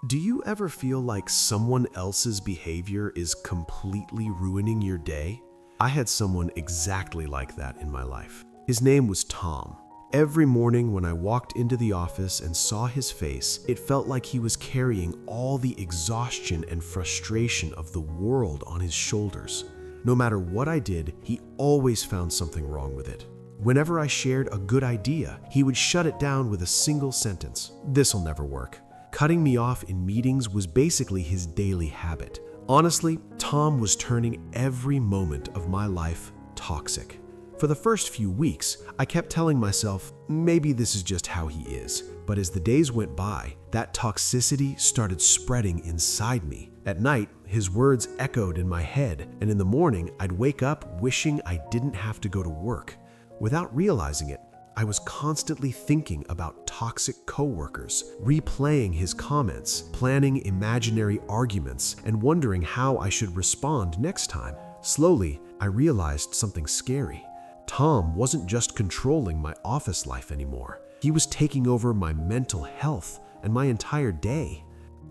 Do you ever feel like someone else's behavior is completely ruining your day? I had someone exactly like that in my life. His name was Tom. Every morning when I walked into the office and saw his face, it felt like he was carrying all the exhaustion and frustration of the world on his shoulders. No matter what I did, he always found something wrong with it. Whenever I shared a good idea, he would shut it down with a single sentence: "This'll never work." Cutting me off in meetings was basically his daily habit. Honestly, Tom was turning every moment of my life toxic. For the first few weeks, I kept telling myself, maybe this is just how he is. But as the days went by, that toxicity started spreading inside me. At night, his words echoed in my head, and in the morning, I'd wake up wishing I didn't have to go to work. Without realizing it, I was constantly thinking about toxic coworkers, replaying his comments, planning imaginary arguments, and wondering how I should respond next time. Slowly, I realized something scary. Tom wasn't just controlling my office life anymore. He was taking over my mental health and my entire day.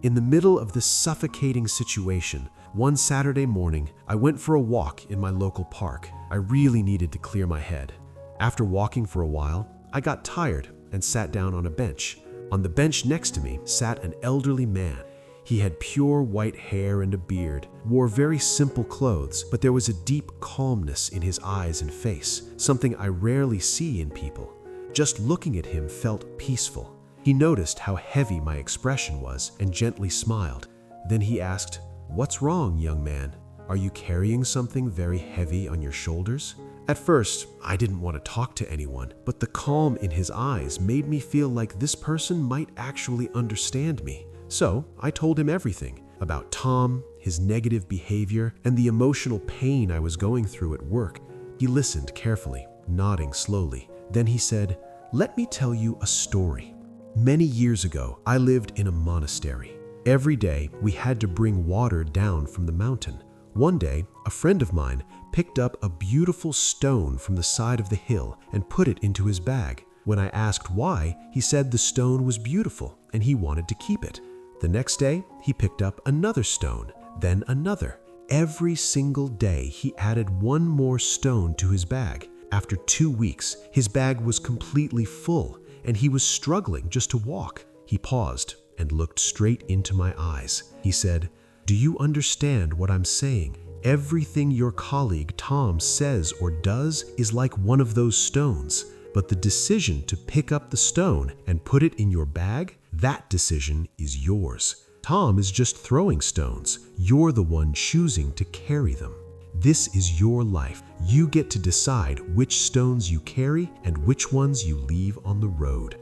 In the middle of this suffocating situation, one Saturday morning, I went for a walk in my local park. I really needed to clear my head. After walking for a while, I got tired and sat down on a bench. On the bench next to me sat an elderly man. He had pure white hair and a beard, wore very simple clothes, but there was a deep calmness in his eyes and face, something I rarely see in people. Just looking at him felt peaceful. He noticed how heavy my expression was and gently smiled. Then he asked, "What's wrong, young man? Are you carrying something very heavy on your shoulders?" At first, I didn't want to talk to anyone, but the calm in his eyes made me feel like this person might actually understand me. So I told him everything about Tom, his negative behavior, and the emotional pain I was going through at work. He listened carefully, nodding slowly. Then he said, "Let me tell you a story. Many years ago, I lived in a monastery. Every day, we had to bring water down from the mountain. One day, a friend of mine picked up a beautiful stone from the side of the hill and put it into his bag. When I asked why, he said the stone was beautiful and he wanted to keep it. The next day, he picked up another stone, then another. Every single day, he added one more stone to his bag. After 2 weeks, his bag was completely full and he was struggling just to walk. He paused and looked straight into my eyes. He said, "Do you understand what I'm saying? Everything your colleague Tom says or does is like one of those stones. But the decision to pick up the stone and put it in your bag, that decision is yours. Tom is just throwing stones. You're the one choosing to carry them. This is your life. You get to decide which stones you carry and which ones you leave on the road."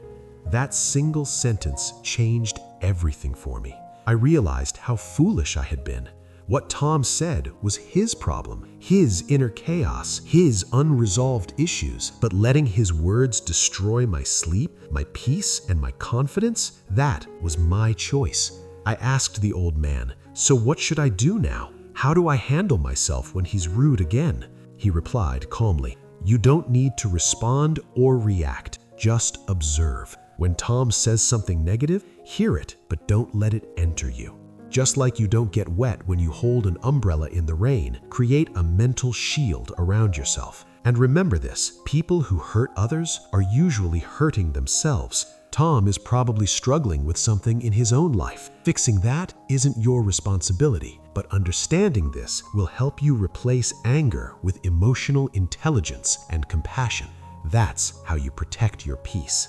That single sentence changed everything for me. I realized how foolish I had been. What Tom said was his problem, his inner chaos, his unresolved issues. But letting his words destroy my sleep, my peace, and my confidence, that was my choice. I asked the old man, "So what should I do now? How do I handle myself when he's rude again?" He replied calmly, "You don't need to respond or react, just observe. When Tom says something negative, hear it, but don't let it enter you. Just like you don't get wet when you hold an umbrella in the rain, create a mental shield around yourself. And remember this, people who hurt others are usually hurting themselves. Tom is probably struggling with something in his own life. Fixing that isn't your responsibility, but understanding this will help you replace anger with emotional intelligence and compassion. That's how you protect your peace."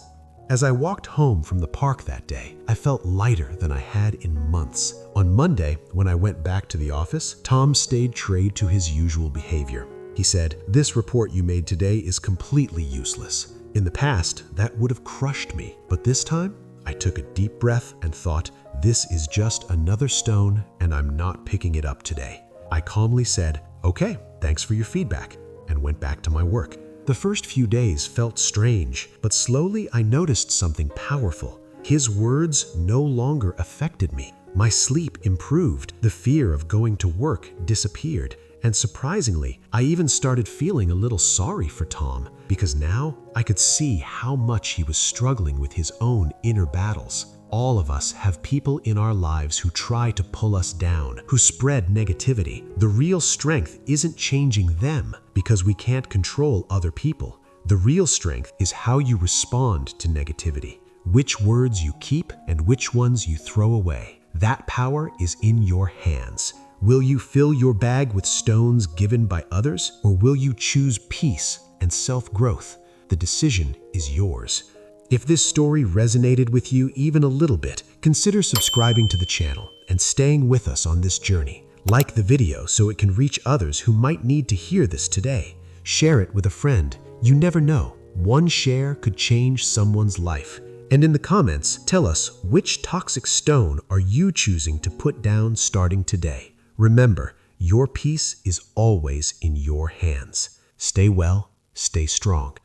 As I walked home from the park that day, I felt lighter than I had in months. On Monday, when I went back to the office, Tom stayed true to his usual behavior. He said, "This report you made today is completely useless. In the past, that would have crushed me, but this time, I took a deep breath and thought, this is just another stone and I'm not picking it up today." I calmly said, "Okay, thanks for your feedback," and went back to my work. The first few days felt strange, but slowly I noticed something powerful. His words no longer affected me. My sleep improved, the fear of going to work disappeared, and surprisingly, I even started feeling a little sorry for Tom, because now I could see how much he was struggling with his own inner battles. All of us have people in our lives who try to pull us down, who spread negativity. The real strength isn't changing them because we can't control other people. The real strength is how you respond to negativity, which words you keep and which ones you throw away. That power is in your hands. Will you fill your bag with stones given by others, or will you choose peace and self-growth? The decision is yours. If this story resonated with you even a little bit, consider subscribing to the channel and staying with us on this journey. Like the video so it can reach others who might need to hear this today. Share it with a friend. You never know. One share could change someone's life. And in the comments, tell us which toxic stone are you choosing to put down starting today. Remember, your peace is always in your hands. Stay well, stay strong.